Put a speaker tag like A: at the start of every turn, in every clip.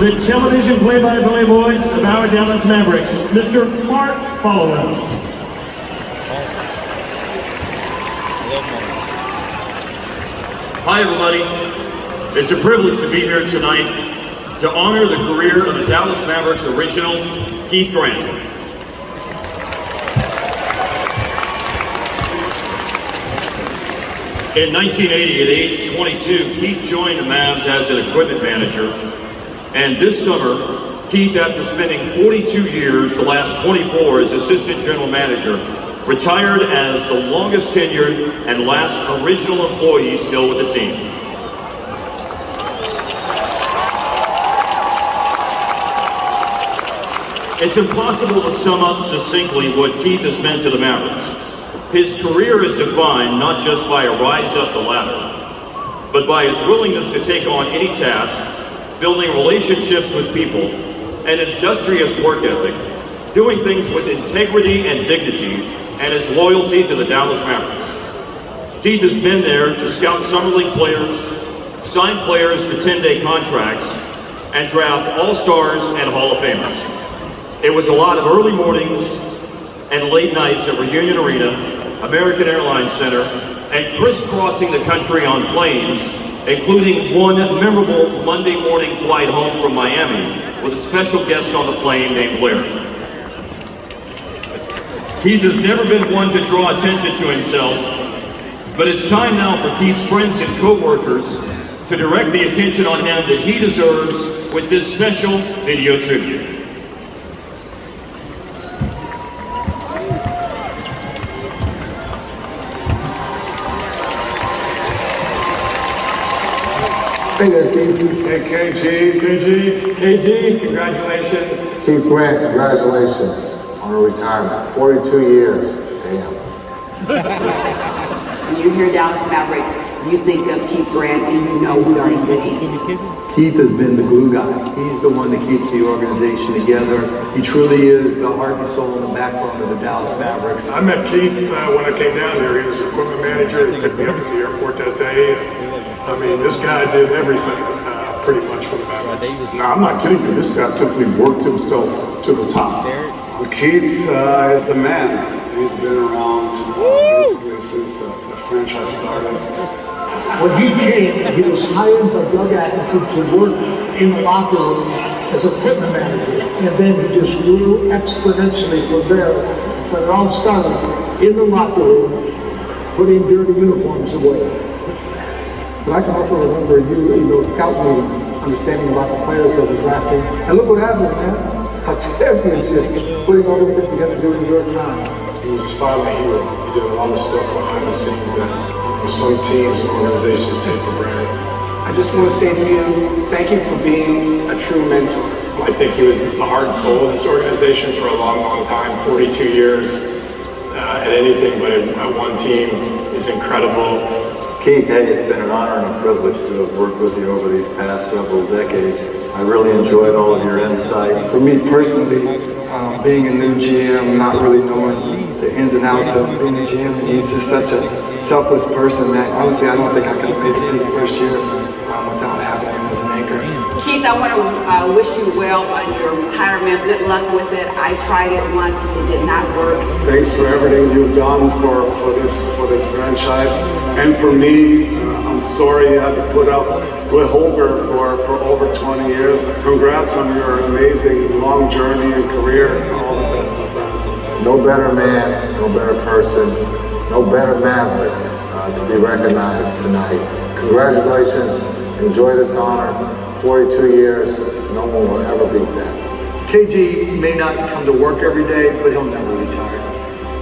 A: the television play-by-play voice of our Dallas Mavericks, Mr. Mark Followell.
B: Hi everybody, it's a privilege to be here tonight to honor the career of the Dallas Mavericks original, Keith Grant. In 1980, at age 22, Keith joined the Mavs as an equipment manager. And this summer, Keith, after spending 42 years, the last 24 as assistant general manager, retired as the longest tenured and last original employee still with the team. It's impossible to sum up succinctly what Keith has meant to the Mavericks. His career is defined not just by a rise up the ladder, but by his willingness to take on any task, building relationships with people, an industrious work ethic, doing things with integrity and dignity, and his loyalty to the Dallas Mavericks. Keith has been there to scout summer league players, sign players to 10-day contracts, and draft all-stars and Hall of Famers. It was a lot of early mornings and late nights at Reunion Arena, American Airlines Center, and crisscrossing the country on planes, including one memorable Monday morning flight home from Miami with a special guest on the plane named Larry. Keith has never been one to draw attention to himself, but it's time now for Keith's friends and co-workers to direct the attention on him that he deserves with this special video tribute.
C: Hey there, Keith.
D: Hey, KG.
C: KG, congratulations.
E: Keith Grant, congratulations on a retirement. 42 years. Damn.
F: When you hear Dallas Mavericks, you think of Keith Grant and you know we are in good hands.
G: Keith has been the glue guy. He's the one that keeps the organization together. He truly is the heart and soul and the backbone of the Dallas Mavericks.
D: I met Keith when I came down there. He was the equipment manager. He picked me up at the airport that day. I mean, this guy did everything pretty much for the Mavericks.
H: No, I'm not kidding you. This guy simply worked himself to the top.
I: Keith is the man. He's been around basically since the franchise started.
C: When he came, he was hired by Doug Atkinson to work in the locker room as a equipment manager. And then he just grew exponentially from there. When it all started, in the locker room, putting dirty uniforms away.
J: But I can also remember you in those scout meetings, understanding about the players that were drafting. And look what happened, man. A championship. Putting all those things together during your time.
I: He was a silent hero. He did a lot of stuff behind the scenes that some teams and organizations take for granted.
K: I just want to say to you, thank you for being a true mentor.
L: I think he was the heart and soul of this organization for a long, long time. 42 years at anything but at one team is incredible.
G: Keith, hey, it's been an honor and a privilege to have worked with you over these past several decades. I really enjoyed all of your insight.
J: For me personally, being a new GM, not really knowing the ins and outs of being a GM, he's just such a selfless person that honestly I don't think I could have made it through the first year without having him as an anchor.
F: Keith, I want to wish you well on your retirement. Good luck with it. I tried it once. It did not work.
I: Thanks for everything you've done for this franchise. And for me, I'm sorry you had to put up with Holger for over 20 years. Congrats on your amazing long journey and career, and all the best of that.
E: No better man, no better person, no better Maverick to be recognized tonight. Congratulations, enjoy this honor. 42 years, no one will ever beat that.
G: KG may not come to work every day, but he'll never retire.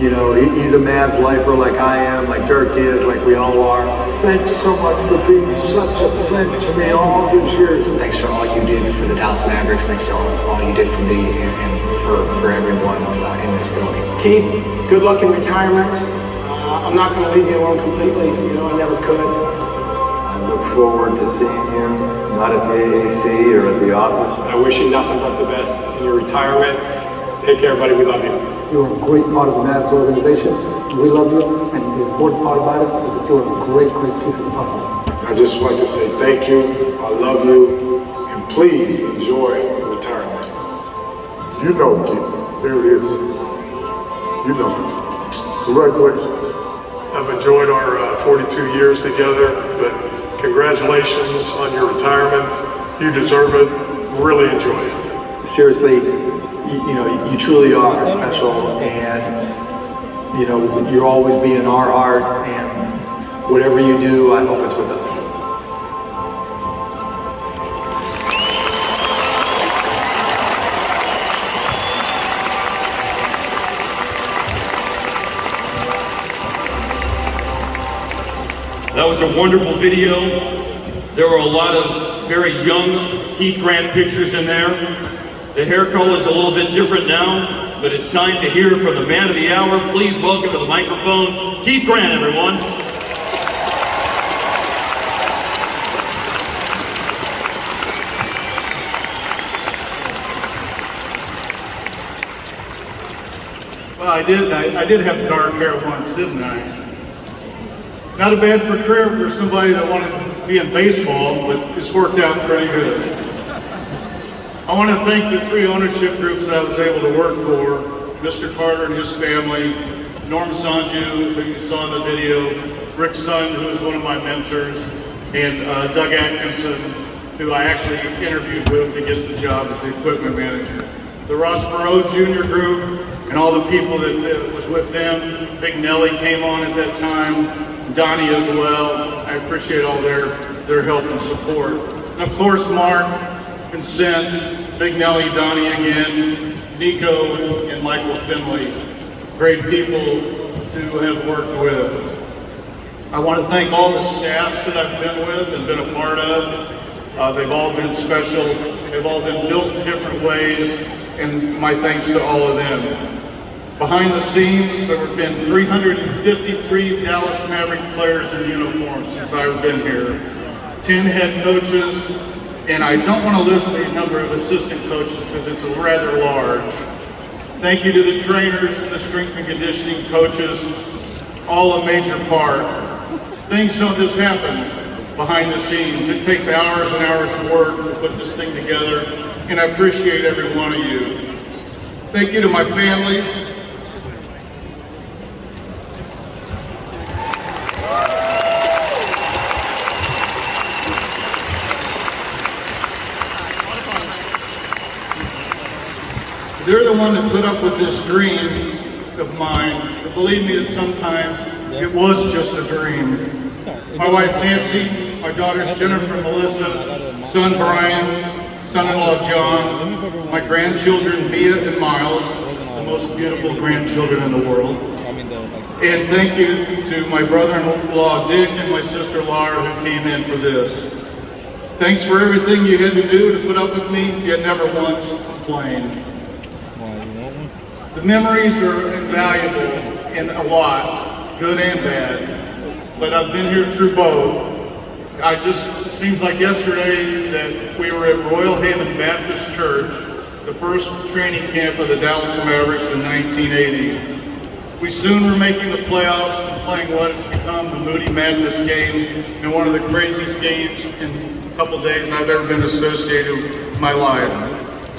G: You know, he's a Mavs lifer like I am, like Dirk is, like we all are.
C: Thanks so much for being such a friend to me all these years.
K: Thanks for all you did for the Dallas Mavericks. Thanks for all you did for me and for everyone in this building. Keith, good luck in retirement. I'm not going to leave you alone completely. You know, I never could.
G: I look forward to seeing him, not at the AAC or at the office.
L: I wish you nothing but the best in your retirement. Take care, buddy. We love you.
J: You're a great part of the Mavs organization. We love you, and the important part about it is that you're a great, great piece of the puzzle.
I: I just like to say thank you. I love you. And please enjoy retirement.
H: You know, Keith, there it is. You know. Congratulations.
D: I've enjoyed our 42 years together, but congratulations on your retirement. You deserve it. Really enjoy it.
G: Seriously, you truly are special, and you'll always be in our heart, and whatever you do, I hope it's with us.
B: That was a wonderful video. There were a lot of very young Keith Grant pictures in there. The hair color is a little bit different now, but it's time to hear from the man of the hour. Please welcome to the microphone, Keith Grant, everyone.
M: Well, I did have dark hair once, didn't I? Not a bad career for somebody that wanted to be in baseball, but it's worked out pretty good. I want to thank the 3 ownership groups I was able to work for, Mr. Carter and his family, Norm Sanju, who you saw in the video, Rick Sun, who was one of my mentors, and Doug Atkinson, who I actually interviewed with to get the job as the equipment manager. The Ross Moreau Jr. group and all the people that was with them. Big Nelly came on at that time. Donnie as well. I appreciate all their help and support. And of course, Mark, Vincent, Big Nelly, Donnie again, Nico, and Michael Finley. Great people to have worked with. I want to thank all the staffs that I've been with and been a part of. They've all been special. They've all been built in different ways, and my thanks to all of them. Behind the scenes, there have been 353 Dallas Maverick players in uniform since I've been here. 10 head coaches, and I don't want to list the number of assistant coaches because it's rather large. Thank you to the trainers and the strength and conditioning coaches, all a major part. Things don't just happen behind the scenes. It takes hours and hours of work to put this thing together, and I appreciate every one of you. Thank you to my family. They're the one that put up with this dream of mine. But believe me that sometimes it was just a dream. My wife Nancy, my daughters Jennifer and Melissa, son Brian, son-in-law John, my grandchildren Mia and Miles, the most beautiful grandchildren in the world. And thank you to my brother-in-law Dick and my sister Laura who came in for this. Thanks for everything you had to do to put up with me, yet never once complained. The memories are invaluable and a lot, good and bad, but I've been here through both. It seems like yesterday that we were at Royal Haven Baptist Church, the first training camp of the Dallas Mavericks in 1980. We soon were making the playoffs and playing what has become the Moody Madness game, and one of the craziest games in a couple days I've ever been associated with in my life.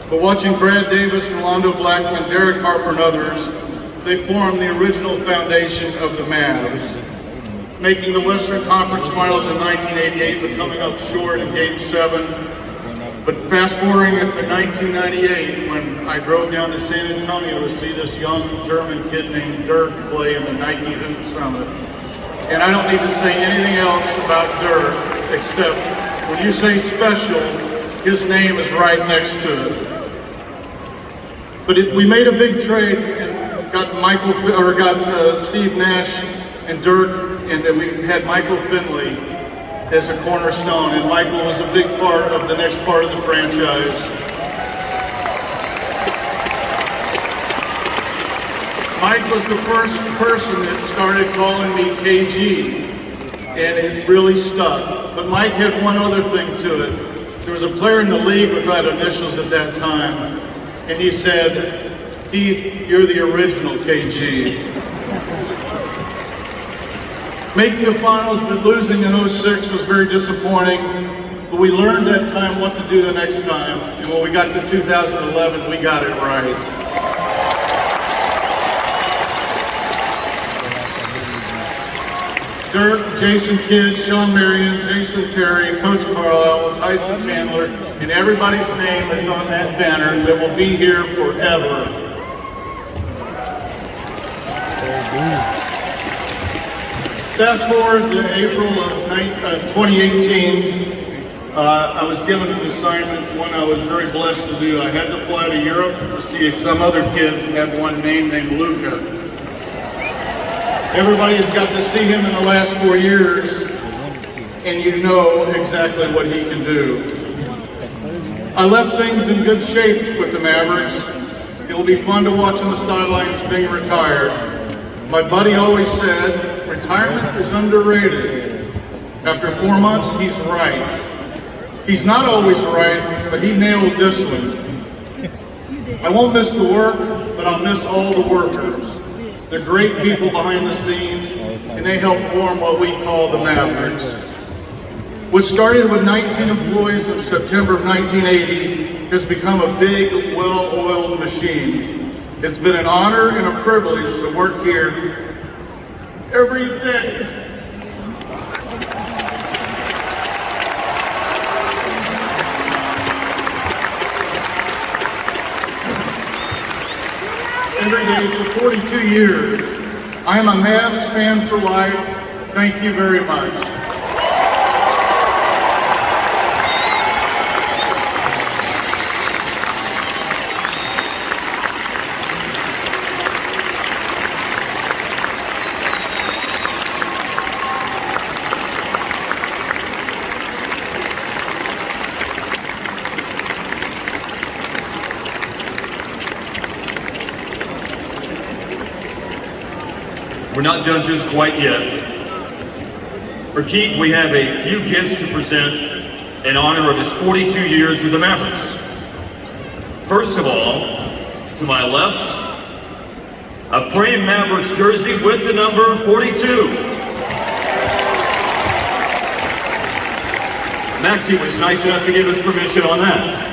M: But watching Brad Davis, Rolando Blackman, Derek Harper, and others, they formed the original foundation of the Mavs. Making the Western Conference Finals in 1988, but coming up short in Game 7. But fast forwarding into 1998, when I drove down to San Antonio to see this young German kid named Dirk play in the Nike Hoop Summit. And I don't need to say anything else about Dirk, except when you say special, his name is right next to it. But we made a big trade and got Steve Nash and Dirk, and then we had Michael Finley as a cornerstone, and Michael was a big part of the next part of the franchise. Mike was the first person that started calling me KG, and it really stuck. But Mike had one other thing to it. There was a player in the league without initials at that time, and he said, "Keith, you're the original KG." Making the finals but losing in 06 was very disappointing. but we learned that time what to do the next time, and when we got to 2011, we got it right. Dirk, Jason Kidd, Sean Marion, Jason Terry, Coach Carlisle, Tyson Chandler, and everybody's name is on that banner that will be here forever. Fast forward to April of 2018, I was given an assignment, one I was very blessed to do. I had to fly to Europe to see some other kid had one named Luca. Everybody has got to see him in the last 4 years, and you know exactly what he can do. I left things in good shape with the Mavericks. It will be fun to watch on the sidelines being retired. My buddy always said, retirement is underrated. After 4 months, he's right. He's not always right, but he nailed this one. I won't miss the work, but I'll miss all the workers. They're great people behind the scenes, and they help form what we call the Mavericks. What started with 19 employees in September of 1980 has become a big, well-oiled machine. It's been an honor and a privilege to work here every day. Every day for 42 years. I am a Mavs fan for life. Thank you very much.
B: We're not done just quite yet. For Keith, we have a few gifts to present in honor of his 42 years with the Mavericks. First of all, to my left, a framed Mavericks jersey with the number 42. Maxie was nice enough to give us permission on that.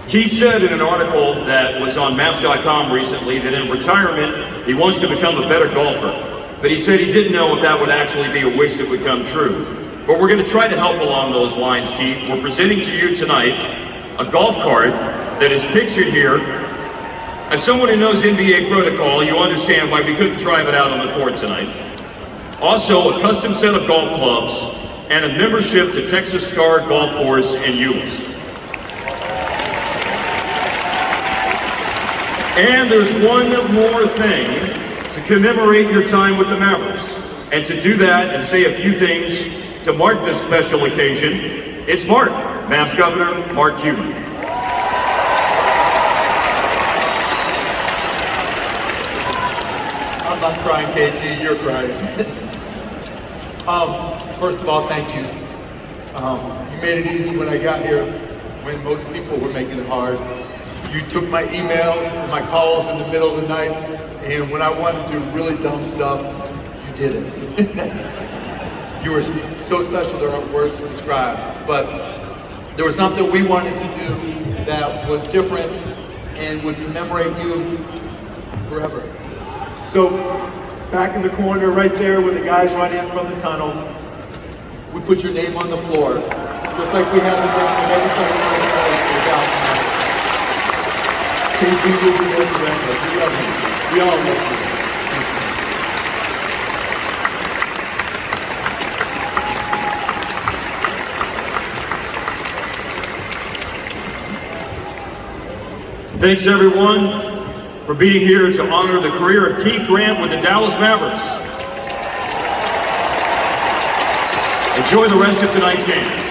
B: Keith said in an article that was on Maps.com recently that in retirement, he wants to become a better golfer. But he said he didn't know if that would actually be a wish that would come true. But we're going to try to help along those lines, Keith. We're presenting to you tonight a golf cart that is pictured here. As someone who knows NBA protocol, you understand why we couldn't drive it out on the court tonight. Also, a custom set of golf clubs and a membership to Texas Star Golf Course in Euless. And there's one more thing to commemorate your time with the Mavericks. And to do that and say a few things to mark this special occasion, it's Mark, Mavs Governor Mark Cuban.
N: I'm not crying, KG, you're crying. First of all, thank you. You made it easy when I got here, when most people were making it hard. You took my emails and my calls in the middle of the night, and when I wanted to do really dumb stuff, you did it. You were so special, there aren't words to describe. But there was something we wanted to do that was different and would commemorate you forever. So, back in the corner right there where the guys run in from the tunnel, we put your name on the floor, just like we have the name of everybody on the floor. KG will be there forever. We love you. We all love you.
B: Thanks everyone for being here to honor the career of Keith Grant with the Dallas Mavericks. Enjoy the rest of tonight's game.